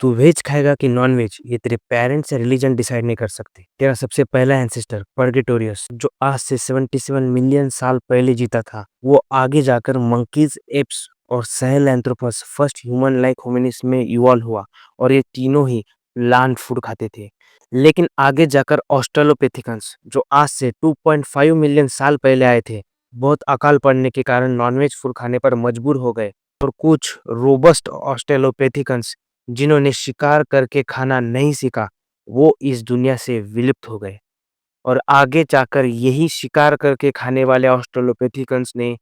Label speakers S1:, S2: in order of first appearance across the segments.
S1: तू वेज खाएगा कि नॉन वेज ये तेरे पेरेंट्स या रिलीजन डिसाइड नहीं कर सकते। तेरा सबसे पहला एंसेस्टर पर्गेटोरियस जो आज से 77 मिलियन साल पहले जीता था, वो आगे जाकर मंकीज, एप्स और सहेलैंथ्रोपस फर्स्ट ह्यूमन लाइक होमिनिड्स में इवॉल्व हुआ और ये तीनों ही प्लांट फूड खाते थे। लेकिन आगे जाकर ऑस्ट्रेलोपिथेकन्स जो आज से 2.5 मिलियन साल पहले आए थे, बहुत अकाल पड़ने के कारण नॉनवेज फूड खाने पर मजबूर हो गए और कुछ रोबस्ट ऑस्ट्रेलोपिथेकन्स जिन्होंने शिकार करके खाना नहीं सीखा, वो इस दुनिया से विलुप्त हो गए और आगे जाकर यही शिकार करके खाने वाले ऑस्ट्रेलोपिथेकन्स ने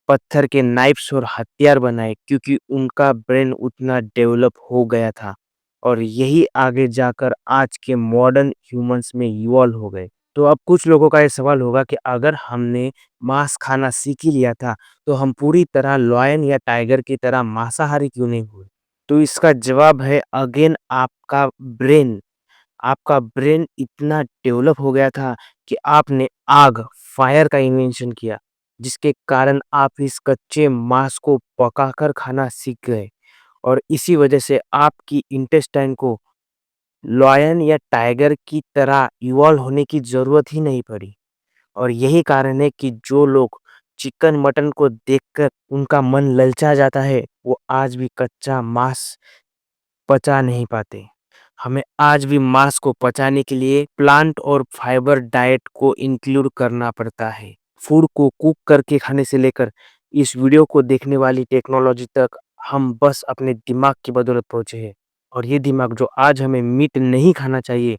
S1: पत्थर के नाइफ्स और हथियार बनाए क्योंकि उनका ब्रेन उतना डेवलप हो गया था और यही आगे जाकर आज के मॉडर्न ह्यूमंस में इवॉल्व हो गए। तो अब कुछ लोगों का ये सवाल होगा कि अगर हमने मांस खाना सीख ही लिया था, तो हम पूरी तरह लॉयन या टाइगर की तरह मांसाहारी क्यों नहीं हुए? तो इसका जवाब है अगेन आपका ब्रेन इतना डेवलप हो गया था कि आपने फायर का इन्वेंशन किया, जिसके कारण आप इस कच्चे मांस को पकाकर खाना सीख गए और इसी वजह से आपकी इंटेस्टाइन को लायन या टाइगर की तरह इवॉल्व होने की ज़रूरत ही नहीं पड़ी। और यही कारण है कि जो लोग चिकन, मटन को देखकर उनका मन ललचा जाता है, वो आज भी कच्चा मांस पचा नहीं पाते। हमें आज भी मांस को पचाने के लिए प्लांट और फाइबर डाइट को इंक्लूड करना पड़ता है। फूड को कुक करके खाने से लेकर इस वीडियो को देखने वाली टेक्नोलॉजी तक हम बस अपने दिमाग की बदौलत पहुंचे हैं। और ये दिमाग जो आज हमें मीट नहीं खाना चाहिए,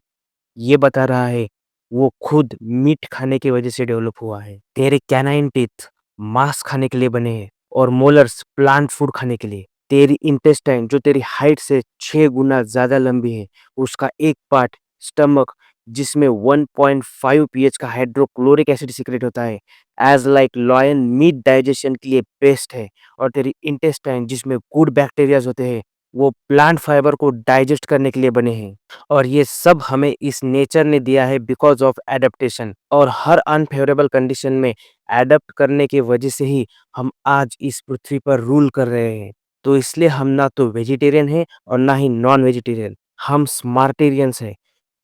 S1: ये बता रहा है, वो खुद मीट खाने की वजह से डेवलप हुआ है। तेरे कैनाइन टीथ मांस खाने के लिए बने हैं और मोलर्स प्लांट फूड खाने के लिए। तेरी इंटेस्टाइन जो तेरी हाइट से 6 गुना ज़्यादा लंबी है, उसका एक पार्ट स्टमक जिसमें 1.5 पीएच का हाइड्रोक्लोरिक एसिड सीक्रेट होता है, as like lion meat digestion के लिए बेस्ट है और तेरी इंटेस्टाइन जिसमें गुड बैक्टीरियाज़ होते हैं, वो प्लांट फाइबर को डाइजेस्ट करने के लिए बने हैं। और ये सब हमें इस नेचर ने दिया है बिकॉज़ ऑफ एडप्टेशन और हर अनफेवरेबल कंडीशन में एडप्ट करने की वजह से ही हम आज इस पृथ्वी पर रूल कर रहे हैं। तो इसलिए हम ना तो वेजिटेरियन हैं और ना ही नॉन वेजिटेरियन। हम स्मार्टेरियंस हैं,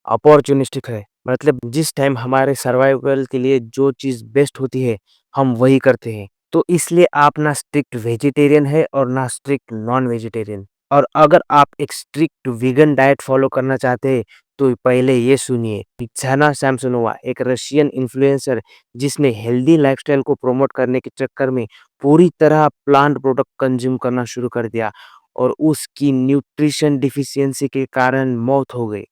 S1: अपॉर्चुनिस्टिक है। मतलब जिस टाइम हमारे सर्वाइवल के लिए जो चीज़ बेस्ट होती है, हम वही करते हैं। तो इसलिए आप ना स्ट्रिक्ट वेजिटेरियन है और ना स्ट्रिक्ट नॉन वेजिटेरियन। और अगर आप एक स्ट्रिक्ट वीगन डाइट फॉलो करना चाहते हैं, तो पहले ये सुनिए। पिज़्ज़ाना सैमसोनोवा एक रशियन इन्फ्लुएंसर जिसने हेल्दी लाइफ़स्टाइल को प्रमोट करने के चक्कर में पूरी तरह प्लांट प्रोडक्ट कंज़्यूम करना शुरू कर दिया और उसकी न्यूट्रिशन डिफिशियंसी के कारण मौत हो गई।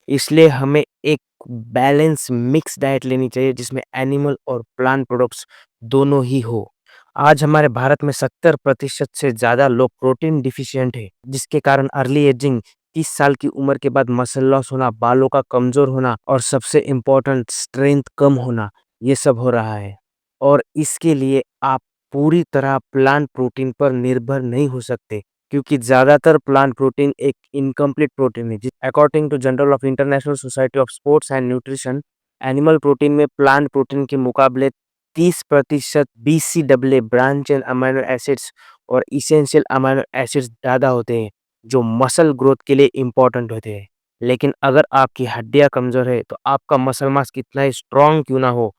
S1: इसलिए हमें एक बैलेंस मिक्स डाइट लेनी चाहिए जिसमें एनिमल और प्लांट प्रोडक्ट्स दोनों ही हो। आज हमारे भारत में 70% से ज़्यादा लोग प्रोटीन डिफिशिएंट है, जिसके कारण अर्ली एजिंग 30 साल की उम्र के बाद मसल लॉस होना, बालों का कमज़ोर होना और सबसे इम्पोर्टेंट स्ट्रेंथ कम होना, ये सब हो रहा है। और इसके लिए आप पूरी तरह प्लांट प्रोटीन पर निर्भर नहीं हो सकते क्योंकि ज़्यादातर प्लांट प्रोटीन एक इनकम्प्लीट प्रोटीन है। According to journal of international society of sports and nutrition, animal protein में प्लांट प्रोटीन के मुकाबले 30% BCW branch and amino acids और इसेंशियल अमीनो एसिड्स ज़्यादा होते हैं, जो मसल ग्रोथ के लिए इम्पोर्टेंट होते हैं। लेकिन अगर आपकी हड्डियाँ कमज़ोर है, तो आपका मसल मास कितना ही स्ट्रॉन्ग क्यों ना हो,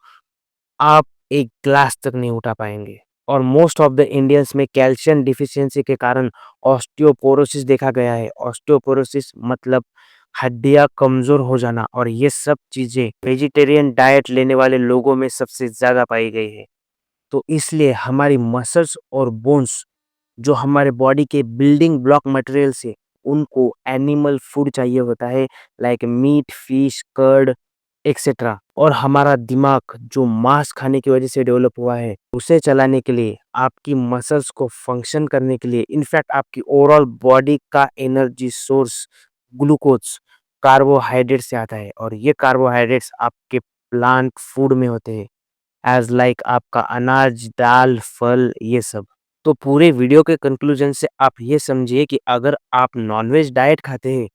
S1: आप एक ग्लास तक नहीं उठा पाएँगे। और मोस्ट ऑफ द इंडियंस में कैल्शियम डिफिशियंसी के कारण ऑस्टियोपोरोसिस देखा गया है। ऑस्टियोपोरोसिस मतलब हड्डियाँ कमज़ोर हो जाना और ये सब चीज़ें वेजिटेरियन डाइट लेने वाले लोगों में सबसे ज़्यादा पाई गई है। तो इसलिए हमारी मसल्स और बोन्स जो हमारे बॉडी के बिल्डिंग ब्लॉक मटेरियल्स है, उनको एनिमल फूड चाहिए होता है like meat, fish, curd etcetera. और हमारा दिमाग जो मांस खाने की वजह से डेवलप हुआ है, उसे चलाने के लिए, आपकी मसल्स को फंक्शन करने के लिए, इनफैक्ट आपकी ओवरऑल बॉडी का एनर्जी सोर्स ग्लूकोज कार्बोहाइड्रेट से आता है और ये कार्बोहाइड्रेट्स आपके प्लांट फूड में होते हैं, एज़ लाइक आपका अनाज, दाल, फल ये सब। तो पूरे वीडियो के कंक्लूजन से आप ये समझिए कि अगर आप नॉन-वेज डाइट खाते हैं,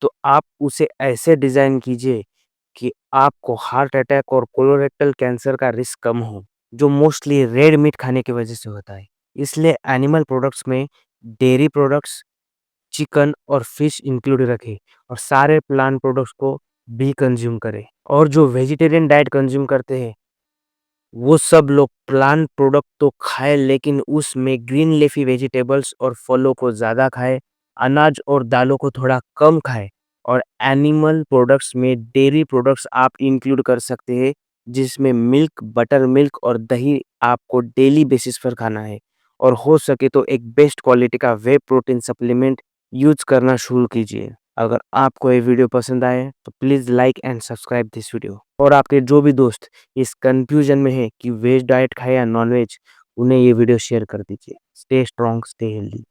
S1: तो आप उसे ऐसे डिज़ाइन कीजिए कि आपको हार्ट अटैक और कोलोरेक्टल कैंसर का रिस्क कम हो, जो मोस्टली रेड मीट खाने की वजह से होता है। इसलिए एनिमल प्रोडक्ट्स में डेयरी प्रोडक्ट्स, चिकन और फिश इंक्लूड रखें और सारे प्लांट प्रोडक्ट्स को भी कंज्यूम करें। और जो वेजिटेरियन डाइट कंज्यूम करते हैं, वो सब लोग प्लांट प्रोडक्ट तो खाएँ लेकिन उसमें ग्रीन लीफी वेजिटेबल्स और फलों को ज़्यादा खाएँ, अनाज और दालों को थोड़ा कम खाएँ और एनिमल प्रोडक्ट्स में डेयरी प्रोडक्ट्स आप इंक्लूड कर सकते हैं, जिसमें मिल्क, बटर मिल्क और दही आपको डेली बेसिस पर खाना है। और हो सके तो एक बेस्ट क्वालिटी का वे प्रोटीन सप्लीमेंट यूज़ करना शुरू कीजिए। अगर आपको ये वीडियो पसंद आए तो please like and subscribe this video. और आपके जो भी दोस्त इस कन्फ्यूजन में है कि वेज डाइट खाए या नॉन वेज, उन्हें ये वीडियो शेयर कर दीजिए। Stay strong, stay healthy.